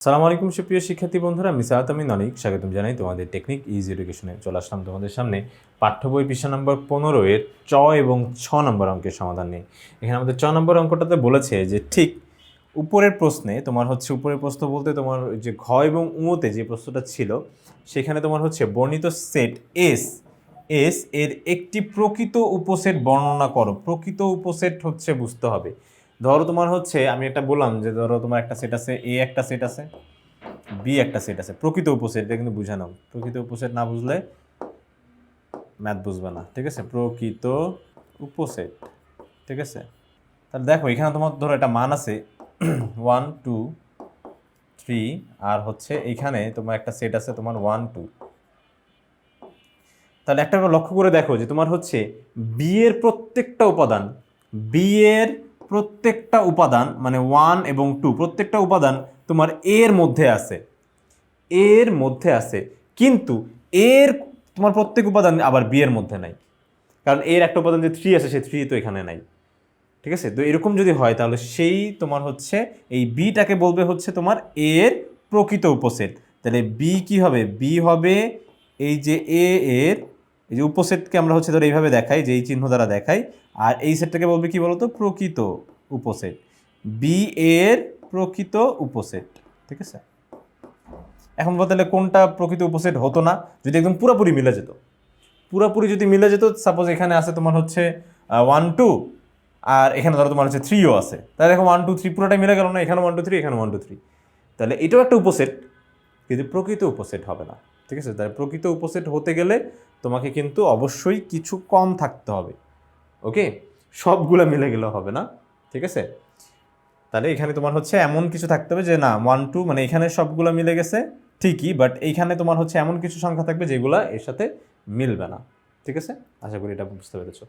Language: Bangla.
সালামু আলাইকুম সুপ্রিয় শিক্ষার্থী বন্ধুরা, আমি সাহাত আমিন অনিক স্বাগতম জানাই তোমাদের টেকনিক ইজি এডুকেশনে। চলে আসলাম তোমাদের সামনে পাঠ্য বই পৃষ্ঠা নম্বর 15 এর চ এবং 6 নম্বর অঙ্কের সমাধান নিয়ে। এখানে আমাদের 6 নম্বর অঙ্কটাতে বলেছে যে ঠিক উপরের প্রশ্নে তোমার উপরের প্রশ্ন বলতে তোমার যে ঘ এবং উতে যে প্রশ্নটা ছিল সেখানে তোমার বর্ণিত সেট এস এস এর একটি প্রকৃত উপসেট বর্ণনা করো। প্রকৃত উপসেট বুঝতে হবে। ধরো তোমার আমি একটা বললাম যে ধরো তোমার একটা সেট আছে, এ একটা সেট আছে, বি একটা সেট আছে। প্রকৃত উপসেট এটা কিন্তু বুঝে নাও, প্রকৃত উপসেট না বুঝলে ম্যাথ বুঝবে না, ঠিক আছে? প্রকৃত উপসেট, ঠিক আছে? তাহলে দেখো এখানে তোমার ধরো একটা মান আছে 1 2 3 আর এইখানে তোমার একটা সেট আছে তোমার 1 2। তাহলে একটা লক্ষ্য করে দেখো যে তোমার বি এর প্রত্যেকটা উপাদান, বি এর প্রত্যেকটা উপাদান মানে 1 এবং 2 প্রত্যেকটা উপাদান তোমার এর মধ্যে আছে, এর মধ্যে আছে, কিন্তু এর তোমার প্রত্যেক উপাদান আবার বি এর মধ্যে নাই। কারণ এর একটা উপাদান যে 3 আছে সেই 3 তো এখানে নাই, ঠিক আছে? তো এরকম যদি হয় তাহলে সেই তোমার এই বিটাকে বলবে তোমার এর প্রকৃত উপসেট। তাহলে বি কি হবে? বি হবে এই যে এ এর এই যে উপসেটকে আমরা ধরো এইভাবে দেখাই, যে এই চিহ্ন দ্বারা দেখাই, আর এই সেটটাকে বলবে কি বলতো? প্রকৃত উপসেট। বি এর প্রকৃত উপসেট, ঠিক আছে? এখন তাহলে কোনটা প্রকৃত উপসেট হতো না? যদি একদম পুরোপুরি মিলে যেত, পুরোপুরি যদি মিলে যেত, সাপোজ এখানে আছে তোমার 1 2 আর এখানে ধরো তোমার 3ও আছে, তাহলে দেখো 1 2 3 পুরোটাই মিলে গেল না? এখানে 1 2 3, এখানে 1 2 3, তাহলে এটাও একটা উপসেট, কিন্তু প্রকৃত উপসেট হবে না, ঠিক আছে? তাহলে প্রকৃত উপসেট হতে গেলে তোমাকে কিন্তু অবশ্যই কিছু কম থাকতে হবে, ওকে? সবগুলো মিলে গেলেও হবে না, ঠিক আছে? তাহলে এখানে তোমার এমন কিছু থাকতে হবে যে না 1 2 মানে এখানে সবগুলো মিলে গেছে ঠিকই, বাট এইখানে তোমার এমন কিছু সংখ্যা থাকবে যেগুলো এর সাথে মিলবে না, ঠিক আছে? আশা করি এটা বুঝতে পেরেছো।